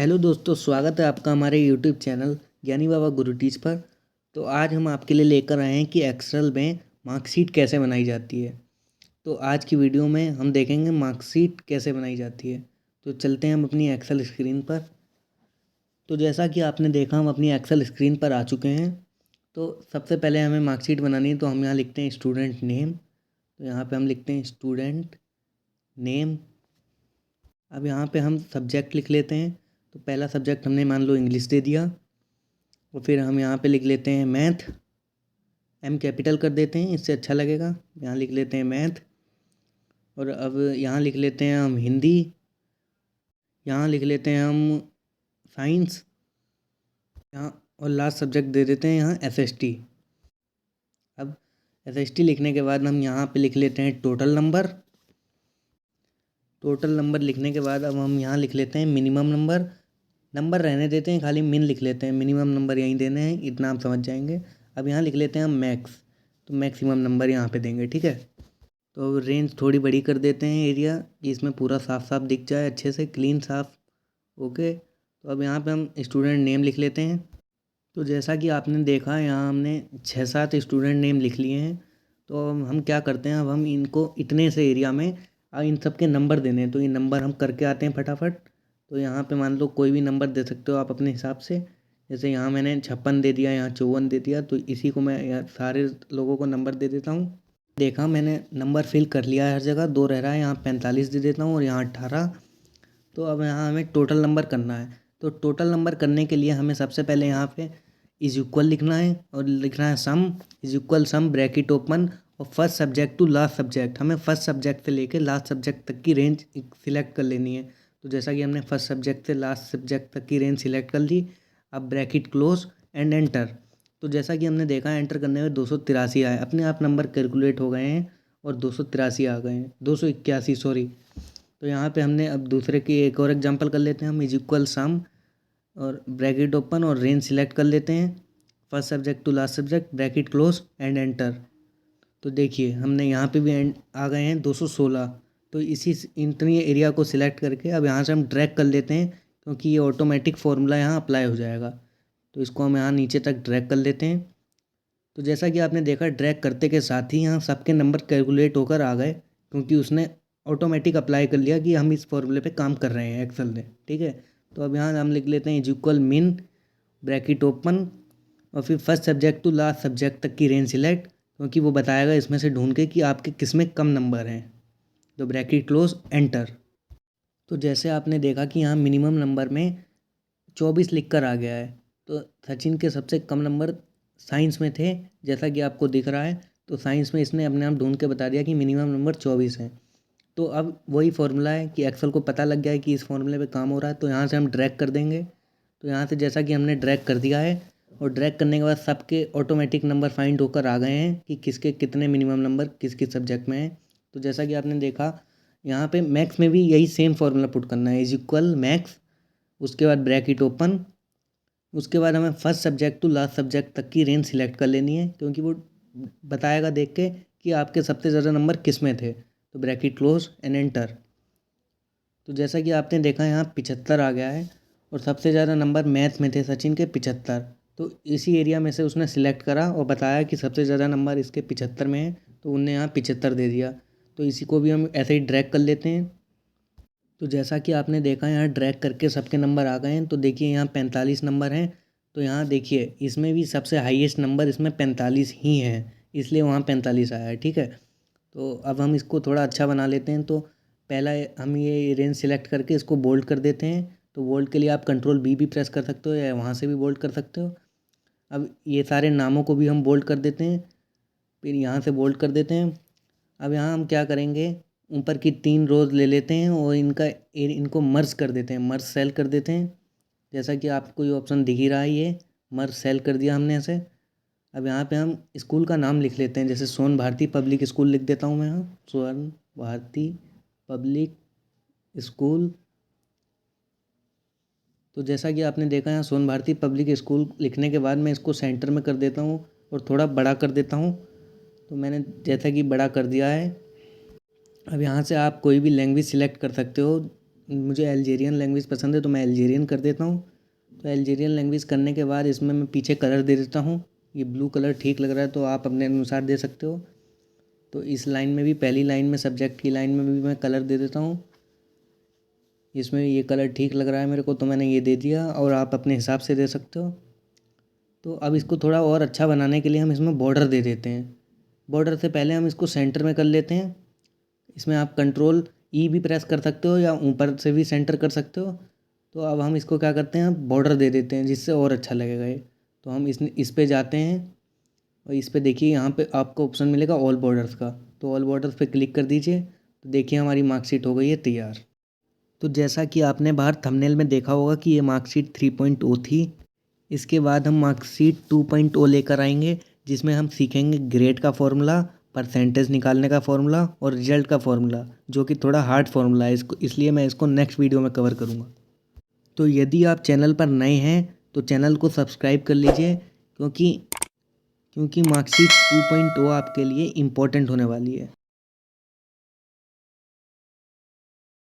Hello दोस्तों, स्वागत है आपका हमारे यूट्यूब चैनल ज्ञानी बाबा गुरु टीच पर। तो आज हम आपके लिए लेकर आए हैं कि एक्सेल में मार्कशीट कैसे बनाई जाती है। तो आज की वीडियो में हम देखेंगे मार्कशीट कैसे बनाई जाती है। तो चलते हैं हम अपनी एक्सेल स्क्रीन पर। तो जैसा कि आपने देखा, हम अपनी एक्सेल स्क्रीन पर आ चुके हैं। तो सबसे पहले हमें मार्कशीट बनानी है, तो हम यहाँ लिखते हैं स्टूडेंट नेम। तो यहाँ पर हम लिखते हैं स्टूडेंट नेम। अब यहाँ पे हम सब्जेक्ट लिख लेते हैं। तो पहला सब्जेक्ट हमने मान लो इंग्लिश दे दिया, और फिर हम यहाँ पे लिख लेते हैं मैथ। एम कैपिटल कर देते हैं, इससे अच्छा लगेगा। यहाँ लिख लेते हैं मैथ। और अब यहाँ लिख लेते हैं हम हिंदी। यहाँ लिख लेते हैं हम साइंस। यहाँ और लास्ट सब्जेक्ट दे देते हैं यहाँ एसएसटी। अब एसएसटी लिखने के बाद हम यहाँ पे लिख लेते हैं टोटल नंबर। टोटल नंबर लिखने के बाद अब हम यहाँ लिख लेते हैं मिनिमम नंबर। नंबर रहने देते हैं, खाली मिन लिख लेते हैं। मिनिमम नंबर यहीं देने हैं, इतना आप समझ जाएंगे। अब यहाँ लिख लेते हैं हम मैक्स। तो मैक्सिमम नंबर यहाँ पे देंगे, ठीक है। तो रेंज थोड़ी बड़ी कर देते हैं, एरिया, कि इसमें पूरा साफ साफ दिख जाए, अच्छे से क्लीन साफ। ओके। तो अब यहाँ पे हम स्टूडेंट नेम लिख लेते हैं। तो जैसा कि आपने देखा, यहाँ हमने 6-7 स्टूडेंट नेम लिख लिए हैं। तो अब हम क्या करते हैं, अब हम इनको इतने से एरिया में इन सब के नंबर देने हैं। तो ये नंबर हम करके आते हैं फटाफट। तो यहाँ पे मान लो कोई भी नंबर दे सकते हो आप अपने हिसाब से। जैसे यहाँ मैंने 56 दे दिया, यहाँ 54 दे दिया। तो इसी को मैं यहाँ सारे लोगों को नंबर दे देता हूँ। देखा, मैंने नंबर फिल कर लिया है हर जगह। 2 रह रहा है, यहाँ 45 दे देता हूँ और यहाँ 18। तो अब यहाँ हमें टोटल नंबर करना है। तो टोटल नंबर करने के लिए हमें सबसे पहले यहाँ पे इज इक्वल लिखना है, और लिखना है sum is equal sum bracket open, और first subject to last subject. हमें फर्स्ट सब्जेक्ट से लेके लास्ट सब्जेक्ट तक की रेंज सिलेक्ट कर लेनी है। तो जैसा कि हमने फर्स्ट सब्जेक्ट से लास्ट सब्जेक्ट तक की रेंज सिलेक्ट कर ली। अब ब्रैकेट क्लोज एंड एंटर। तो जैसा कि हमने देखा, एंटर करने में 283 आए, अपने आप नंबर कैलकुलेट हो गए हैं और 283 आ गए हैं, 281 सॉरी। तो यहाँ पे हमने अब दूसरे की एक और एग्जांपल कर लेते हैं हम। इज इक्वल सम और ब्रैकेट ओपन और रेंज सिलेक्ट कर लेते हैं, first subject to last subject, bracket close and enter. तो देखिए, हमने यहाँ पे भी आ गए हैं 216। तो इसी इतनी एरिया को सिलेक्ट करके अब यहाँ से हम ड्रैग कर लेते हैं, क्योंकि ये ऑटोमेटिक फॉर्मूला यहाँ अप्लाई हो जाएगा। तो इसको हम यहाँ नीचे तक ड्रैग कर लेते हैं। तो जैसा कि आपने देखा, ड्रैग करते के साथ ही यहाँ सबके नंबर कैलकुलेट होकर आ गए, क्योंकि उसने ऑटोमेटिक अप्लाई कर लिया कि हम इस फॉर्मूले पे काम कर रहे हैं एक्सेल में, ठीक है। तो अब यहाँ हम लिख लेते हैं is equal min bracket open, और फिर first subject to last subject तक की रेंज सिलेक्ट, क्योंकि वो बताएगा इसमें से ढूंढ के कि आपके किस में कम नंबर हैं। तो ब्रैकेट क्लोज एंटर। तो जैसे आपने देखा कि यहाँ मिनिमम नंबर में 24 लिख कर आ गया है। तो सचिन के सबसे कम नंबर साइंस में थे, जैसा कि आपको दिख रहा है। तो साइंस में इसने अपने आप ढूंढ के बता दिया कि मिनिमम नंबर 24 है। तो अब वही फॉर्मूला है कि एक्सेल को पता लग गया है कि इस फॉर्मूले पे काम हो रहा है। तो यहाँ से हम ड्रैग कर देंगे। तो यहाँ से जैसा कि हमने ड्रैग कर दिया है, और ड्रैग करने के बाद सबके ऑटोमेटिक नंबर फाइंड होकर आ गए हैं कि किसके कितने मिनिमम नंबर किस किस सब्जेक्ट में है। तो जैसा कि आपने देखा, यहाँ पे मैक्स में भी यही सेम फार्मूला पुट करना है, इज इक्वल मैक्स, उसके बाद ब्रैकेट ओपन, उसके बाद हमें first subject to last subject तक की रेंज सिलेक्ट कर लेनी है, क्योंकि वो बताएगा देख के कि आपके सबसे ज़्यादा नंबर किस में थे। तो ब्रैकेट क्लोज एंड एंटर। तो जैसा कि आपने देखा, यहाँ 75 आ गया है, और सबसे ज़्यादा नंबर मैथ में थे सचिन के 75। तो इसी एरिया में से उसने सिलेक्ट करा और बताया कि सबसे ज़्यादा नंबर इसके 75 में है, तो उनने यहाँ 75 दे दिया। तो इसी को भी हम ऐसे ही ड्रैग कर लेते हैं। तो जैसा कि आपने देखा, यहाँ ड्रैग करके सबके नंबर आ गए हैं। तो देखिए, यहाँ 45 नंबर हैं। तो यहाँ देखिए, इसमें भी सबसे हाईएस्ट नंबर इसमें 45 ही है, इसलिए वहाँ 45 आया है, ठीक है। तो अब हम इसको थोड़ा अच्छा बना लेते हैं। तो पहला हम ये रेंज सिलेक्ट करके इसको बोल्ड कर देते हैं। तो बोल्ड के लिए आप कंट्रोल बी भी प्रेस कर सकते हो, या वहाँ से भी बोल्ड कर सकते हो। अब ये सारे नामों को भी हम बोल्ड कर देते हैं, फिर यहाँ से बोल्ड कर देते हैं। अब यहाँ हम क्या करेंगे, ऊपर की 3 रोज ले लेते हैं और इनको मर्ज कर देते हैं, मर्ज सेल कर देते हैं। जैसा कि आपको ये ऑप्शन दिख ही रहा है, ये मर्ज सेल कर दिया हमने ऐसे। अब यहाँ पे हम स्कूल का नाम लिख लेते हैं, जैसे सोन भारती पब्लिक स्कूल लिख देता हूँ मैं यहाँ, सोन भारती पब्लिक स्कूल। तो जैसा कि आपने देखा, यहाँ सोन भारती पब्लिक स्कूल लिखने के बाद मैं इसको सेंटर में कर देता हूँ और थोड़ा बड़ा कर देता हूँ। तो मैंने जैसा कि बड़ा कर दिया है। अब यहाँ से आप कोई भी लैंग्वेज सिलेक्ट कर सकते हो, मुझे अल्जीरियन लैंग्वेज पसंद है तो मैं अल्जीरियन कर देता हूँ। तो अल्जीरियन लैंग्वेज करने के बाद इसमें मैं पीछे कलर दे देता हूँ। ये ब्लू कलर ठीक लग रहा है तो आप अपने अनुसार दे सकते हो। तो इस लाइन में भी, पहली लाइन में, सब्जेक्ट की लाइन में भी मैं कलर दे देता हूँ। इसमें ये कलर ठीक लग रहा है मेरे को तो मैंने ये दे दिया, और आप अपने हिसाब से दे सकते हो। तो अब इसको थोड़ा और अच्छा बनाने के लिए हम इसमें बॉर्डर दे देते हैं। बॉर्डर से पहले हम इसको सेंटर में कर लेते हैं। इसमें आप Ctrl+E भी प्रेस कर सकते हो या ऊपर से भी सेंटर कर सकते हो। तो अब हम इसको क्या करते हैं, बॉर्डर दे देते हैं जिससे और अच्छा लगेगा ये। तो हम इस पे जाते हैं और इस पे देखिए यहाँ पे आपको ऑप्शन मिलेगा ऑल बॉर्डर्स का। तो ऑल बॉर्डर्स पे क्लिक कर दीजिए। तो देखिए हमारी मार्कशीट हो गई है तैयार। तो जैसा कि आपने बाहर थंबनेल में देखा होगा कि ये मार्कशीट 3.0 थी। इसके बाद हम मार्कशीट 2.0 लेकर आएंगे, जिसमें हम सीखेंगे ग्रेड का फॉर्मूला, परसेंटेज निकालने का फॉर्मूला और रिजल्ट का फॉर्मूला, जो कि थोड़ा हार्ड फॉर्मूला है इसको, इसलिए मैं इसको नेक्स्ट वीडियो में कवर करूँगा। तो यदि आप चैनल पर नए हैं तो चैनल को सब्सक्राइब कर लीजिए, क्योंकि मार्कशीट 2.0 आपके लिए इम्पोर्टेंट होने वाली है।